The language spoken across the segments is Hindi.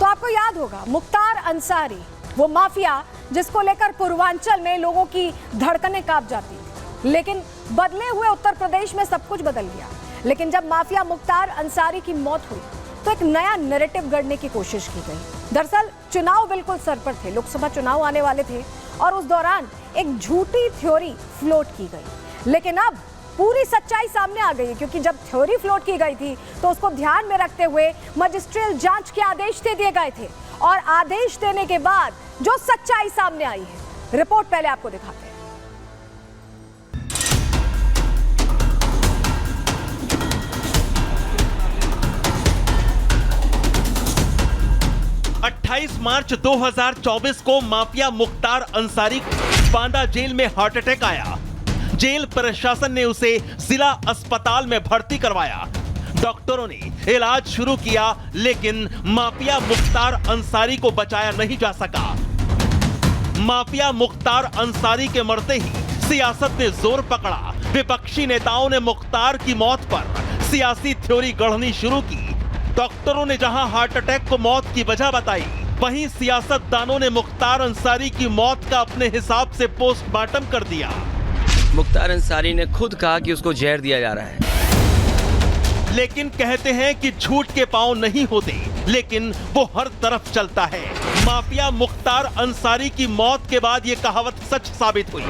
आपको याद होगा मुख्तार अंसारी, वो माफिया जिसको लेकर पूर्वांचल में लोगों की धड़कनें कांप जाती थी। लेकिन बदले हुए उत्तर प्रदेश में सब कुछ बदल गया। लेकिन जब माफिया मुख्तार अंसारी की मौत हुई तो एक नया नैरेटिव गढ़ने की कोशिश की गई। दरअसल चुनाव बिल्कुल सर पर थे, लोकसभा चुनाव आने वाले थे और उस दौरान एक झूठी थ्योरी फ्लोट की गई। लेकिन अब पूरी सच्चाई सामने आ गई है, क्योंकि जब थ्योरी फ्लोट की गई थी तो उसको ध्यान में रखते हुए मजिस्ट्रियल जांच के आदेश दे दिए गए थे और आदेश देने के बाद जो सच्चाई सामने आई है, रिपोर्ट पहले आपको दिखाते हैं। 28 मार्च 2024 को माफिया मुख्तार अंसारी बांदा जेल में हार्ट अटैक आया। जेल प्रशासन ने उसे जिला अस्पताल में भर्ती करवाया। डॉक्टरों ने इलाज शुरू किया, लेकिन माफिया मुख्तार अंसारी को बचाया नहीं जा सका। माफिया मुख्तार अंसारी के मरते ही सियासत ने जोर पकड़ा। विपक्षी नेताओं ने मुख्तार की मौत पर सियासी थ्योरी गढ़नी शुरू की। डॉक्टरों ने जहां हार्ट अटैक को मौत की वजह बताई, वहीं सियासतदानों ने मुख्तार अंसारी की मौत का अपने हिसाब से पोस्टमार्टम कर दिया। मुख्तार अंसारी ने खुद कहा कि उसको जहर दिया जा रहा है। लेकिन कहते हैं कि झूठ के पांव नहीं होते, लेकिन वो हर तरफ चलता है। माफिया मुख्तार अंसारी की मौत के बाद ये कहावत सच साबित हुई।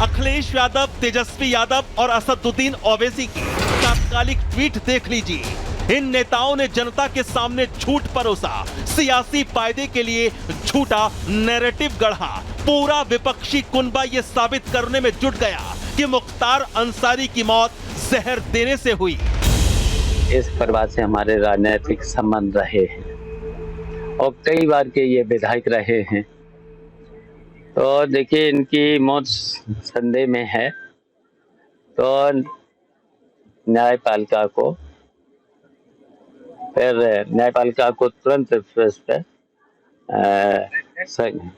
अखिलेश यादव, तेजस्वी यादव और असदुद्दीन ओवैसी की तात्कालिक ट्वीट देख लीजिए। इन नेताओं ने जनता के सामने झूठ परोसा, सियासी फायदे के लिए झूठा नैरेटिव गढ़ा। पूरा विपक्षी कुनबा ये साबित करने में जुट गया कि मुख्तार अंसारी की मौत जहर देने से हुई। इस परिवार से हमारे राजनीतिक संबंध रहे हैं और कई बार के ये विधायक रहे हैं। तो देखिए, इनकी मौत संदेह में है, तो न्यायपालिका को तुरंत इस पे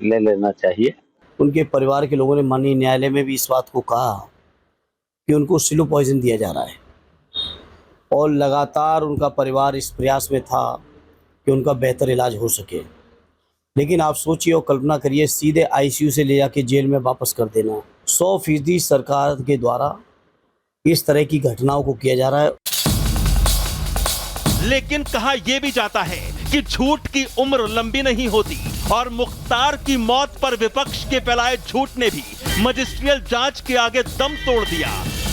ले लेना चाहिए। उनके परिवार के लोगों ने माननीय न्यायालय में भी इस बात को कहा कि उनको स्लो पॉइजन दिया जा रहा है और लगातार उनका परिवार इस प्रयास में था कि उनका बेहतर इलाज हो सके। लेकिन आप सोचिए और कल्पना करिए, सीधे आईसीयू से ले जाके जेल में वापस कर देना। 100% सरकार के द्वारा इस तरह की घटनाओं को किया जा रहा है। लेकिन कहा यह भी जाता है कि झूठ की उम्र लंबी नहीं होती और मुख्तार की मौत पर विपक्ष के फैलाए झूठ ने भी मजिस्ट्रियल जांच के आगे दम तोड़ दिया।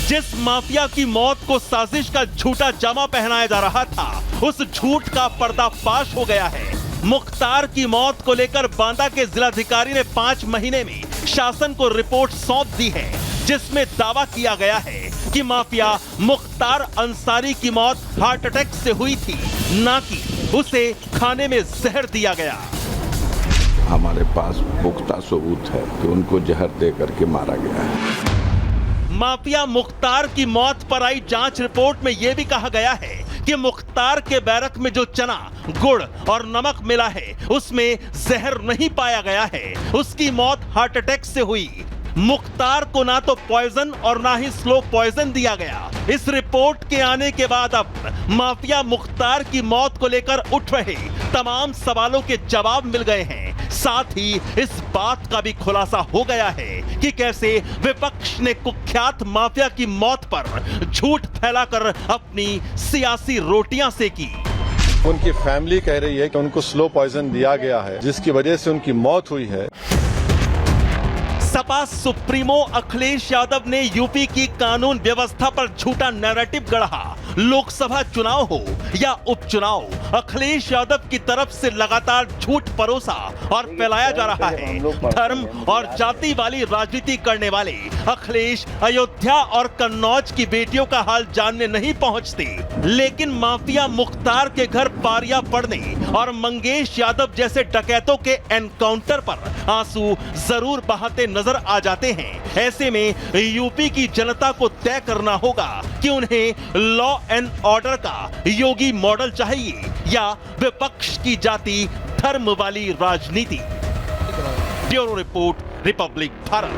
जिस माफिया की मौत को साजिश का झूठा जामा पहनाया जा रहा था, उस झूठ का पर्दाफाश हो गया है। मुख्तार की मौत को लेकर बांदा के जिलाधिकारी ने 5 महीने में शासन को रिपोर्ट सौंप दी है, जिसमें दावा किया गया है कि माफिया मुख्तार अंसारी की मौत हार्ट अटैक से हुई थी, ना कि उसे खाने में जहर दिया गया। हमारे पास पुख्ता सबूत है कि उनको जहर दे करके मारा गया है। माफिया मुख्तार की मौत पर आई जांच रिपोर्ट में यह भी कहा गया है कि मुख्तार के बैरक में जो चना, गुड़ और नमक मिला है, उसमें जहर नहीं पाया गया है। उसकी मौत हार्ट अटैक से हुई। मुख्तार को ना तो पॉइजन और ना ही स्लो पॉइजन दिया गया। इस रिपोर्ट के आने के बाद अब माफिया मुख्तार की मौत को लेकर उठ रहे तमाम सवालों के जवाब मिल गए हैं। साथ ही इस बात का भी खुलासा हो गया है कि कैसे विपक्ष ने कुख्यात माफिया की मौत पर झूठ फैलाकर अपनी सियासी रोटियां सेकी। उनकी फैमिली कह रही है कि उनको स्लो पॉइजन दिया गया है, जिसकी वजह से उनकी मौत हुई है। सपा सुप्रीमो अखिलेश यादव ने यूपी की कानून व्यवस्था पर झूठा नैरेटिव गढ़ा। लोकसभा चुनाव हो या उपचुनाव, अखिलेश यादव की तरफ से लगातार झूठ परोसा और फैलाया जा रहा है। धर्म और जाति वाली राजनीति करने वाले अखिलेश अयोध्या और कन्नौज की बेटियों का हाल जानने नहीं पहुंचते, लेकिन माफिया मुख्तार के घर पारियां पड़ने और मंगेश यादव जैसे डकैतों के एनकाउंटर पर आंसू जरूर बहाते नजर आ जाते हैं। ऐसे में यूपी की जनता को तय करना होगा कि उन्हें लॉ एंड ऑर्डर का योगी मॉडल चाहिए या विपक्ष की जाति धर्म वाली राजनीति। Bureau report, Republic Bharat.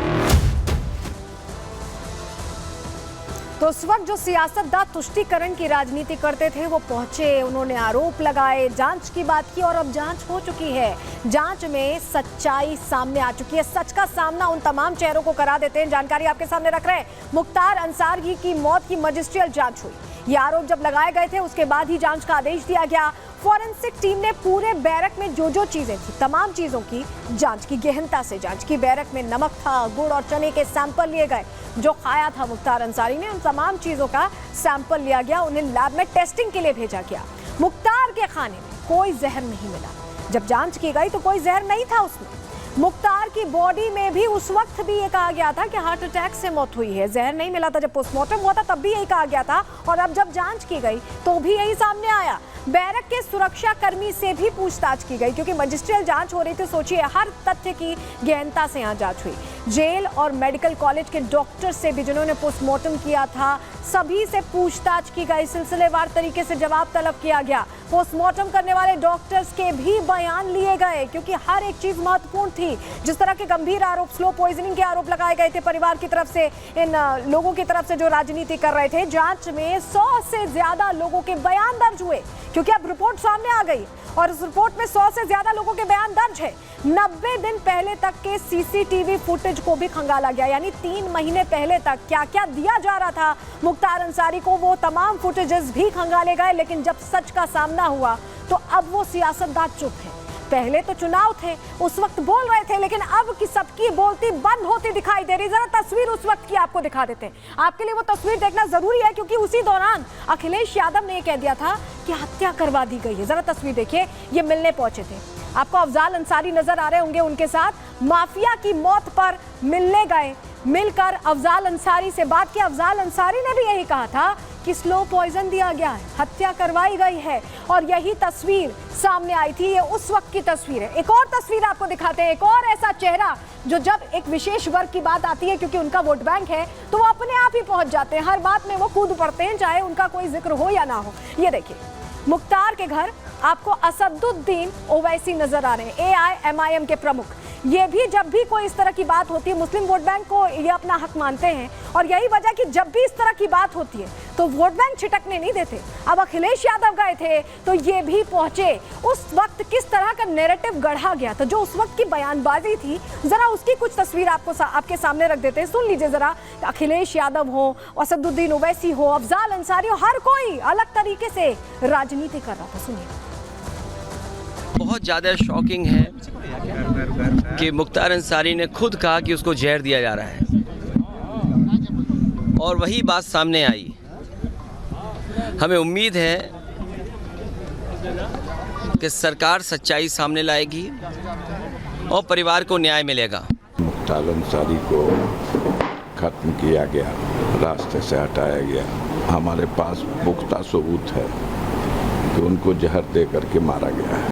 तो तो उस वक्त जो सियासतदान तुष्टीकरण की राजनीति करते थे वो पहुंचे, उन्होंने आरोप लगाए, जांच की बात की और अब जांच हो चुकी है। जांच में सच्चाई सामने आ चुकी है। सच का सामना उन तमाम चेहरों को करा देते हैं। जानकारी आपके सामने रख रहे हैं। मुख्तार अंसारी की मौत की मजिस्ट्रियल जांच हुई। ये आरोप जब लगाए गए थे उसके बाद ही जांच का आदेश दिया गया। फॉरेंसिक टीम ने पूरे बैरक में जो चीजें थी तमाम चीजों की जांच की, गहनता से जांच की। बैरक में नमक था, गुड़ और चने के सैंपल लिए गए। जो खाया था मुख्तार अंसारी ने, उन तमाम चीजों का सैंपल लिया गया, उन्हें लैब में टेस्टिंग के लिए भेजा गया। मुख्तार के खाने में कोई जहर नहीं मिला। जब जांच की गई तो कोई जहर नहीं था उसमें। मुख्तार की बॉडी में भी उस वक्त भी ये कहा गया था कि हार्ट अटैक से मौत हुई है, जहर नहीं मिला था। जब पोस्टमार्टम हुआ था तब भी यही कहा गया था और अब जब जांच की गई तो भी यही सामने आया। बैरक के सुरक्षा कर्मी से भी पूछताछ की गई क्योंकि मजिस्ट्रियल जांच हो रही थी। सोचिए, हर तथ्य की गहनता से यहाँ जांच हुई। जेल और मेडिकल कॉलेज के डॉक्टर से भी जिन्होंने पोस्टमार्टम किया था, सभी से पूछताछ की गई। सिलसिलेवार तरीके से जवाब तलब किया गया। पोस्टमार्टम करने वाले डॉक्टर्स के भी बयान लिए गए क्योंकि हर एक चीज महत्वपूर्ण थी। जिस तरह के गंभीर आरोप, स्लो पॉइजनिंग के आरोप लगाए गए थे परिवार की तरफ से, इन लोगों की तरफ से जो राजनीति कर रहे थे, जांच में 100 से ज्यादा लोगों के बयान दर्ज हुए क्योंकि अब रिपोर्ट सामने आ गई और उस रिपोर्ट में 100 से ज्यादा लोगों के बयान दर्ज है। 90 दिन पहले तक के सीसीटीवी फुटेज को भी खंगाला गया, यानी 3 महीने पहले तक क्या क्या दिया जा रहा था मुख्तार अंसारी को, वो तमाम फुटेजेस भी खंगाले गए। लेकिन जब सच का सामना हुआ तो अब वो सियासतदान चुप है। पहले तो चुनाव थे, उस वक्त बोल रहे थे, लेकिन अब की सबकी बोलती बंद होती दिखाई दे रही। जरा तस्वीर उस वक्त की आपको दिखा देते हैं। आपके लिए वो तस्वीर देखना जरूरी है क्योंकि उसी दौरान अखिलेश यादव ने कह दिया था कि हत्या करवा दी गई है। जरा तस्वीर देखिए, ये मिलने पहुंचे थे। आपको अफजाल अंसारी नजर आ रहे होंगे, उनके साथ माफिया की मौत पर मिलने गए। मिलकर अफजाल अंसारी से बात की। अफजाल अंसारी ने भी यही कहा था कि स्लो पॉइजन दिया गया है, हत्या करवाई गई है और यही तस्वीर सामने आई थी। ये उस वक्त की तस्वीर है। एक और तस्वीर आपको दिखाते हैं। एक और ऐसा चेहरा जो जब एक विशेष वर्ग की बात आती है, क्योंकि उनका वोट बैंक है, तो वो अपने आप ही पहुंच जाते हैं। हर बात में वो कूद पड़ते हैं, चाहे उनका कोई जिक्र हो या ना हो। ये देखिए, मुख्तार के घर आपको असदुद्दीन ओवैसी नजर आ रहे हैं, AIMIM के प्रमुख। ये भी जब भी कोई इस तरह की बात होती है, मुस्लिम वोट बैंक को ये अपना हक मानते हैं और यही वजह कि जब भी इस तरह की बात होती है तो वोट बैंक छिटकने नहीं देते। अब अखिलेश यादव गए थे तो ये भी पहुंचे। उस वक्त किस तरह का नैरेटिव गढ़ा गया था, जो उस वक्त की बयानबाजी थी, जरा उसकी कुछ तस्वीर आपके सामने रख देते हैं। सुन लीजिए जरा। अखिलेश यादव हो, असदुद्दीन ओवैसी हो, अफजाल अंसारी हो, हर कोई अलग तरीके से राजनीति कर रहा था। सुनिए। बहुत ज़्यादा शॉकिंग है कि मुख्तार अंसारी ने खुद कहा कि उसको जहर दिया जा रहा है और वही बात सामने आई। हमें उम्मीद है कि सरकार सच्चाई सामने लाएगी और परिवार को न्याय मिलेगा। मुख्तार अंसारी को खत्म किया गया, रास्ते से हटाया गया। हमारे पास पुख्ता सबूत है कि उनको जहर दे करके मारा गया है।